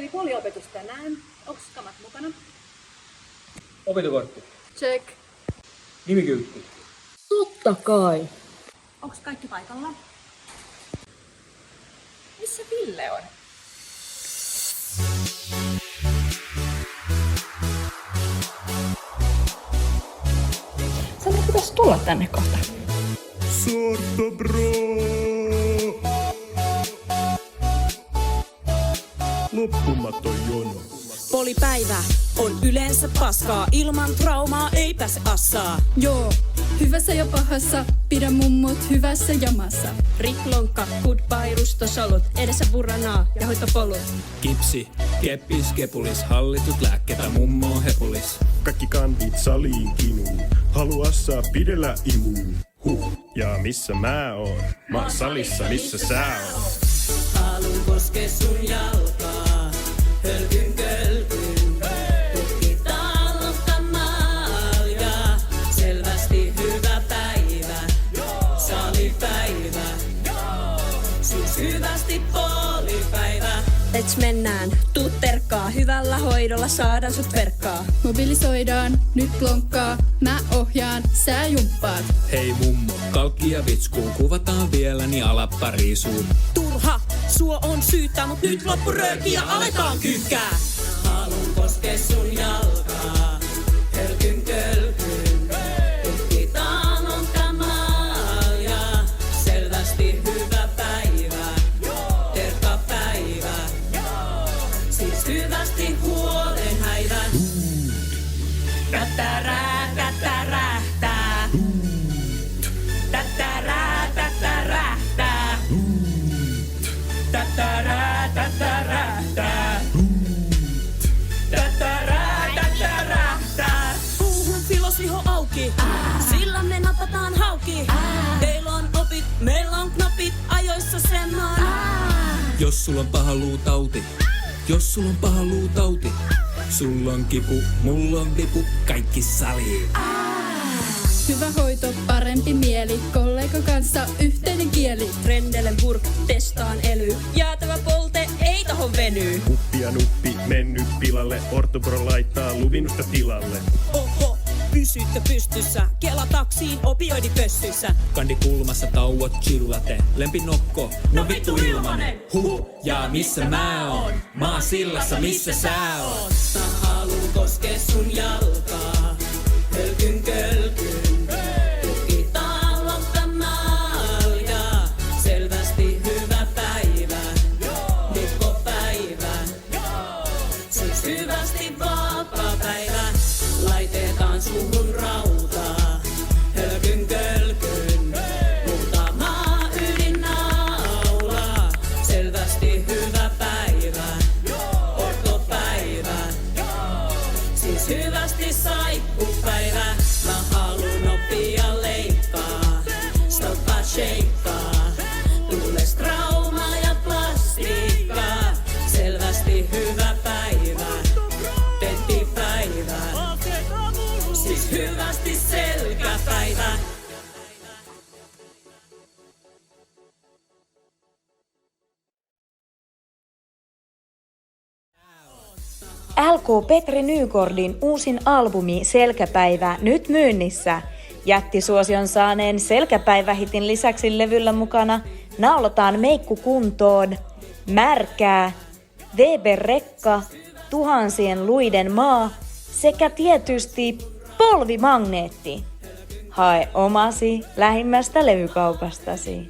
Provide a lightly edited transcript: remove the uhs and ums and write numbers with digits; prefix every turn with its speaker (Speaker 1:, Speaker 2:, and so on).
Speaker 1: Eli puoliopetus tänään. Onks kamat mukana?
Speaker 2: Opintokortti.
Speaker 1: Check.
Speaker 2: Nimikyltti.
Speaker 3: Totta kai.
Speaker 1: Onks kaikki paikalla? Missä Ville on?
Speaker 3: Sen pitäis tulla tänne kohta.
Speaker 4: Sorto bro! Loppumaton jono.
Speaker 5: Polipäivä on yleensä paskaa, ilman traumaa ei pääse assaa.
Speaker 6: Joo, hyvässä ja pahassa, pidä mummot hyvässä jamassa.
Speaker 5: Riklonkka, goodbye, rustosolut, edessä buranaa ja hoitopolut.
Speaker 7: Kipsi, keppis, kepulis, hallitut lääkkeitä, mummo hepulis.
Speaker 4: Kaikki kandit saliin kinuun. Halua saa pidellä imuun. Ja missä mä oon? Mä oon salissa, missä sä oot?
Speaker 5: Haluun koske sun jalkaa, hölkyn kölkyn. Tutkitaan lokkamalja, selvästi hyvä päivä, salipäivä. Siis hyvästi puolipäivä. Let's mennään, tuu terkkaa, hyvällä hoidolla saadaan sut verkkaa.
Speaker 6: Mobilisoidaan, nyt klonkkaa, mä ohjaan, sä jumppaat.
Speaker 7: Hei mummo, kalkki ja vitskuun, kuvataan vielä, niin alappa riisuu.
Speaker 5: Turha, suo on syyttää, mut nyt loppu rööki ja aletaan kyykkää. Haluun koske sun jalkaa, hölkyn kölkyn. Tutkitaan on kamalja, selvästi hyvä päivä, terkka päivä. Siis hyvästi huolen häivä. Tätärää, tätärähtää. Tätärää, tätärähtää. Tätärää, tätärähtää. Tätärää, tätärähtää. Puuhun filosiho auki, sillä me napataan hauki. Teillä on opit, meillä on knopit, ajoissa semmoin.
Speaker 7: Jos sulla on paha luutauti, jos sulla on paha luutauti. Sulla on kipu, mulla on vipu, kaikki saliin.
Speaker 6: Hyvä hoito, parempi mieli, kollega kanssa yhteinen kieli.
Speaker 5: Rendelen purk, testaan ely, jäätävä polte ei tohon venyy.
Speaker 4: Kuppi ja nuppi, mennyt pilalle. Ortopro laittaa luvinnusta tilalle.
Speaker 5: Oho, pysytkö pystyssä, kela taksiin opioidipössyssä.
Speaker 7: Kandi kulmassa tauot chillate, lempi nokko, no vittu ilmanen. Ja missä mä oon? Mä oon sillassa, missä sä oot?
Speaker 5: Mä haluun koske sun jalkaa, hölkyn kölkyn. Tutkitaan lokkamalja, selvästi hyvä päivä, nikkopäivä. Siis hyvästi vapaa päivä, laitetaan suhun rautaa, hölkyn kölkyn. Muutama ydinaula, selvästi hyvä päivä, ortopäivä. Siis hyvästi saippupäivä, mä haluun oppia leikkaa, stoppa shakeaa. Tules trauma ja plastiikkaa, selvästi hyvä päivä, tettipäivä. Siis hyvästi selkäpäivä.
Speaker 3: LK Petri Nygårdin uusin albumi Selkäpäivä nyt myynnissä. Jättisuosion saaneen Selkäpäivähitin lisäksi levyllä mukana Naulataan meikku kuntoon, Märkää, Weber-rekka, Tuhansien luiden maa sekä tietysti Polvimagneetti. Hae omasi lähimmästä levykaupastasi.